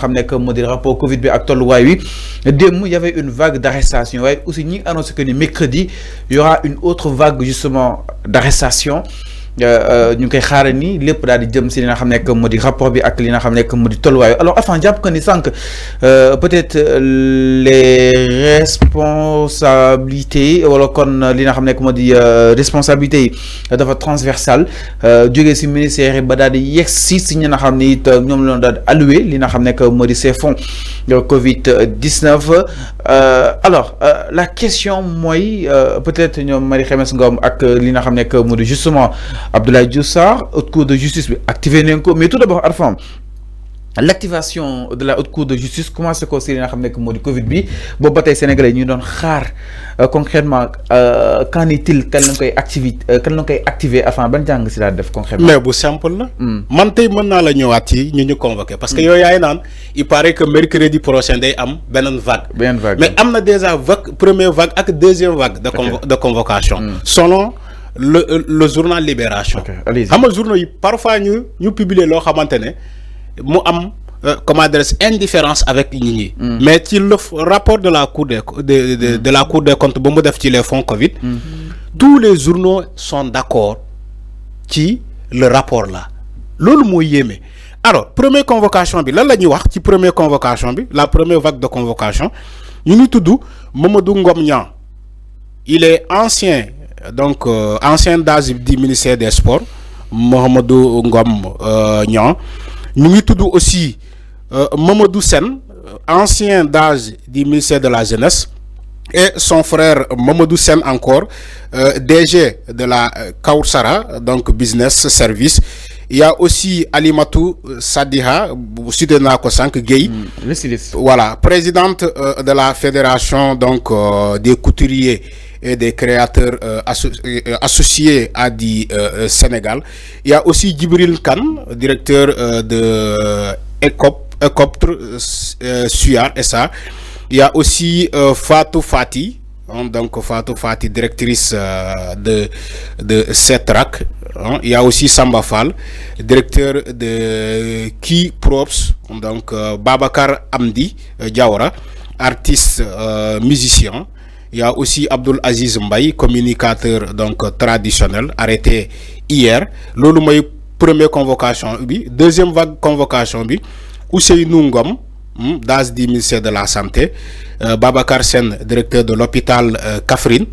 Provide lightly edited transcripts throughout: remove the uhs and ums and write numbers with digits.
xam ne que moo di rapport Covid bi ak tolluwaay wi démb y avait une vague d'arrestation waaye aussi ñi annoncé que ni mercredi il y aura une autre vague justement d'arrestation ñu ngi koy xaaral ni lépp daal di jëm si li nga xam ne que moo di rapport bi ak li nga xam ne que moo di tolluwaay alors enfin jàpp que ni sànq peut-être les responsabilités wala kon li nga xam ne que moo di responsabilité yi dafa transversale jógee si ministère yi ba daal di yegg si ñi nga xam ne it ñoom la daal di alloué li nga xam ne que moo di ces fonds Covid-19 alors la question mooy peut-être ñoom Marie Khemesse Ngom ak li nga xam ne que moo di justement Abdoulaye Diouf Sarr haute cour de justice bi activé nañ ko mais tout d'abord Arfam l'activation de la haute cour de justice commencé ko si li nga xam ne que moo di Covid bi boobu ba tey sénégalais ñu doon xaar concrètement qu'en est-il kan lañ koy activer avant ban jàng si daal def concrètement. mais bu simple la. man tey mën naa la ñëwaat ci ñu convoqué. parce que yooyu yaay naan il paraît que mercredi prochain day am beneen vague. mais am na déjà vague première vague ak deuxième vague. de convocation. selon le journal Libération. xam nga journaux yi parfois ñu publier loo xamante ne mu am comment dire indifférence avec nit ñi. mais ci le rapport de la cour de la cour des comptes ba mu def ci les fonds Covid. tous les journaux sont d'accord ci le rapport là loolu moo yéeme. alors première convocation bi lan la ñuy wax ci première convocation bi la première vague de convocation ñu ngi tudd Mamadou Ngom Niang il est ancien DAGE du ministère des Sports Mamadou Ngom Niang ñu ngi tudd aussi Mamadou Sène ancien DAGE du ministère de la Jeunesse et son frère Mamadou Sène encore DG de la Kawsara donc business service. Il y a aussi Alimatou Sadiha cité naa ko sànq Guèye voilà présidente de la fédération donc des couturiers et des créateurs associés à Sénégal. Il y a aussi Djibril Kane, directeur de Ecoptre Suar SA. Il y a aussi Fatou Fati, donc Fatou Fati, directrice de CETRAC. Il y a aussi Samba Fall, directeur de Ki Props, donc Babacar Amdi Diawara, artiste musicien. Il y a aussi Abdoul Aziz Mbaye, communicateur donc traditionnel, arrêté hier. Lolu moy première convocation bi, deuxième vague convocation bi, Ousseynou Ngom, DAGE du ministère de la Santé, Babacar Sen, directeur de l'hôpital Kaffrine,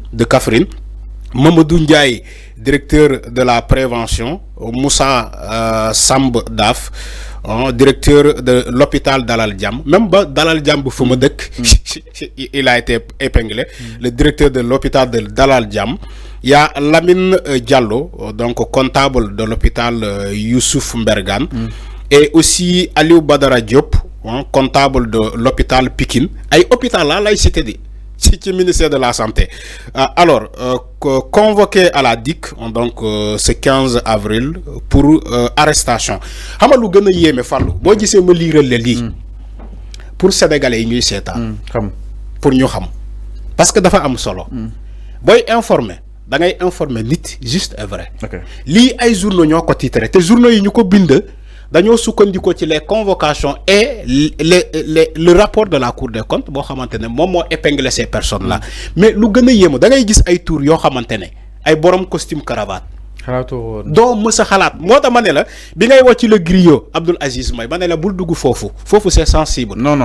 Mamadou Ndiaye, directeur de la prévention, Moussa Samb Daf, directeur de l'hôpital Dalal Jamm, même Dalal Jamm bu fa ma dëkk il a été épinglé, le directeur de l'hôpital de Dalal Jamm. Il y a Lamine Diallo, donc comptable de l'hôpital Youssouf Mbergane, et aussi Aliou Badara Diop, comptable de l'hôpital Pikine. Ay hôpital là lay cité di ci ministère de la santé. Alors convoqué à la DIC donc ce 15 avril pour arrestation. Xam nga lu gën a yéeme Fallou boo gisee ma liiral la lii pour sénégalais yi ñuy seetaan pour ñu xam parce que dafa am solo booy informer da ngay informer nit juste et vrai. lii ay journaux ñoo ko titré te journaux yi ñu ko bind dañoo sukkandikoo ci les convocations et le rapport de la cour des comptes boo xamante ne moom moo épinglé ces personnes là mais lu gën a yéemu da ngay gis ay tour yoo xamante ne ay borom costume cravate doo mës a xalaat moo tax ma ne la bi ngay wax ci le griot Abdoul Aziz Mbaye ma ne la bul dugg foofu c'est sensible. non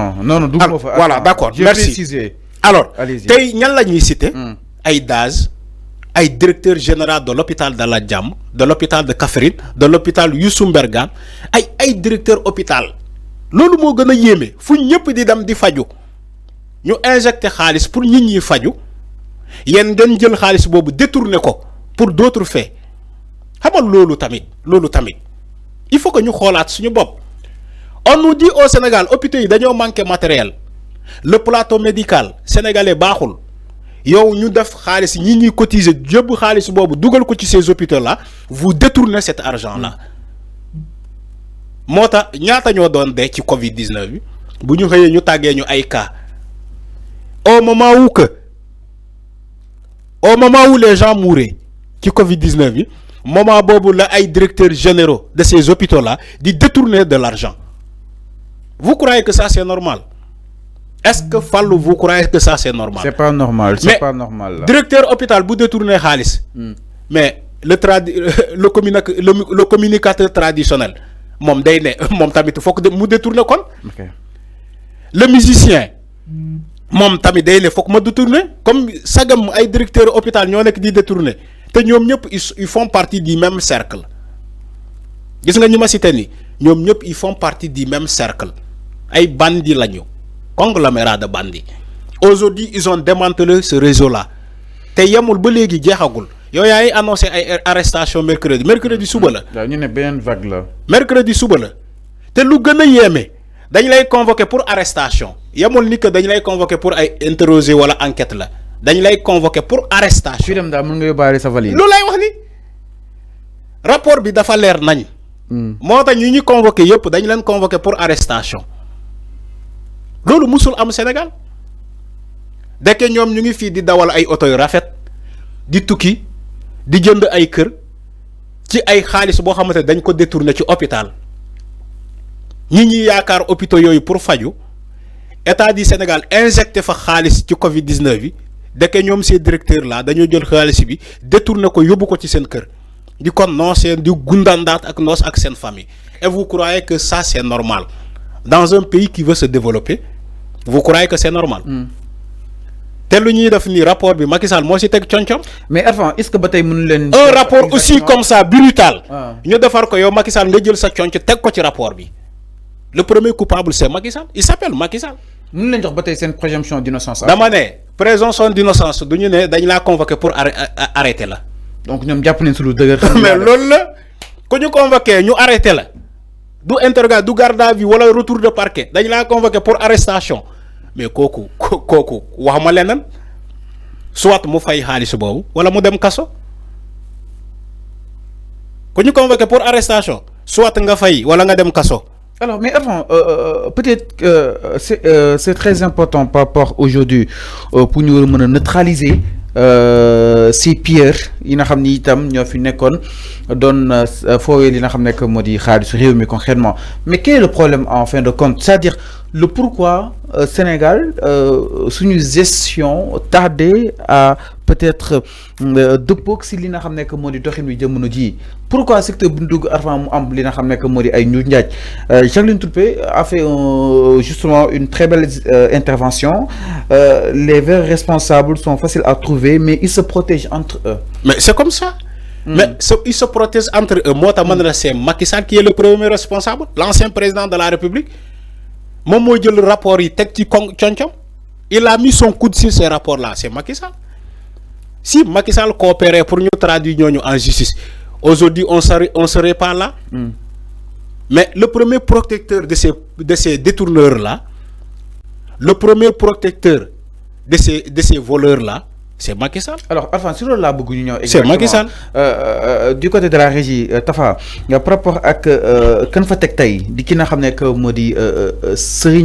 dugg foofu. voilà d'accord merci alors tey ñan la ñuy citer ay DAGE ay directeur général de l'hôpital Dalal Jamm, de l'hôpital de Kaffrine, de l'hôpital Youssou Mbergane, ay directeur hôpital. Lolu mo gëna yémé fu ñëpp di dem di faju ñu injecté xaalis pour nit ñi faju yeen ngeen jël xaalis bobu détourner ko pour d'autres faits. Xamal lolu tamit il faut que ñu xolaat suñu bop. On nous dit au Sénégal hôpitaux yi dañoo manqué matériel. Le plateau médical sénégalais baaxul. Yow ñu def xaalis ñi ñuy cotiser jëb xaalis boobu dugal ko ci ces hôpitaux là vous détournez cet argent là moo tax ñaata ñoo doon dee ci Covid 19 bi bu ñu xëyee ñu tàggee ñu ay cas au moment où les gens mouraient ci Covid 19 bi moment boobu la ay directeurs généraux de ces hôpitaux là di détourner de l'argent vous croyez que ça c'est normal? Est-ce que Fallou vous croyez que ça c'est normal? C'est pas normal, c'est pas normal. Là. Directeur hôpital bu détourné xaalis. Mais le communicateur traditionnel moom day ne moom tamit foog mu détourné kon. Le musicien moom tamit day ne foog ma détourné comme sagam ay directeur hôpital ñoo nekk di détourné te ñoom ñëpp ils font partie du même cercle. Gis nga ñi ma cité ni ñoom ñëpp ils font partie du même cercle ay bandits lañu. Conglomérat de bandits. Aujourd'hui, ils ont démantelé ce réseau-là. Te yamul ba légui jéxagul. Yow yaay annoncé ay arrestation mercredi. Mercredi suba la. Ñu né benen vague la. Mercredi suba la. Te lu gëna yémé, dañ lay convoquer pour arrestation. Yamul ni que dañ lay convoquer pour ay interroger wala enquête la. Dañ lay convoquer pour arrestation. Fi dem da mën nga yobale sa valise. Lu lay wax ni? Rapport bi dafa leer nañ. Motax ñi convoquer yépp dañ leen convoquer pour arrestation. Lolu musul am Sénégal dès ñom ñu ngi fi di dawal ay auto yu rafet di tukki di jënd ay kër ci ay xaaliss bo xamante dañ ko détourner ci hôpital ñi yaakar hôpitaux yoyu pour faju état du Sénégal injecté fa xaaliss ci Covid 19 bi dès ñom ces directeurs là dañu jël xaaliss bi détourner ko yóbbu ko ci seen kër di kon non c'est di gundandaat ak noos ak seen famille et vous croyez que ça c'est normal? Dans un pays qui veut se développer, vous croyez que c'est normal? Tel lu def ni rapport bi Macky Sall mo ci tek cionciom. Mais avant, est-ce que batay mënu len un rapport aussi comme ça brutal. Ñu defar ko yow Macky Sall nga jël sa cionc tek ko ci rapport bi. Le premier coupable c'est Macky Sall. Il s'appelle Macky Sall. Mënu len jox batay sen présomption d'innocence. Dama né présomption d'innocence duñu né dañ la convoquer pour arrêter la. Donc ñom japp nañ su lu deugër. Mais lool la ko ñu convoquer ñu arrêter la. Du interrogat du garde à vue wala retour de parquet dañ la convoquer pour arrestation mais koku waxuma lenen soit mu fay xaliss bobu wala mu dem kasso ko ñu convoquer pour arrestation soit nga fay wala nga dem kasso. Alors mais avant peut-être c'est très important par rapport aujourd'hui pour ñu mëna neutraliser ces pierres yi nga xamni itam ñoo fi nekkoon doon foowee li nga xam nekk moo di xaalisu réew mi concrètement mais quel est le problème en fin de compte, c'est-à-dire le pourquoi Sénégal suñu gestion tardé à peut-être dëppoog si li nga xam nekk moo di doxin wi jamono ji pourquoi secteur bu dugg avant mu am li nga xam nekk moo di ay ñu njaaj Jacqueline Toupé a fait justement une très belle intervention. Les vrais responsables sont faciles à trouver mais ils se protègent entre eux. Mais c'est comme ça. Mais ils se protègent entre eux. Moi, c'est Macky Sall qui est le premier responsable, l'ancien président de la République. Mon le rapport, il a mis son coude sur ces rapports-là. C'est Macky Sall. Si Macky Sall coopérait pour nous traduire en justice, aujourd'hui, on ne serait pas là. Mais le premier protecteur de ces détourneurs-là, le premier protecteur de ces voleurs-là, c'est Macky Sall. Alors, enfin, sur la c'est Macky Sall. Du côté de la régie, Tafa, par rapport à Kan Fatek Tay, di ki nga xam ne que moo di Serigne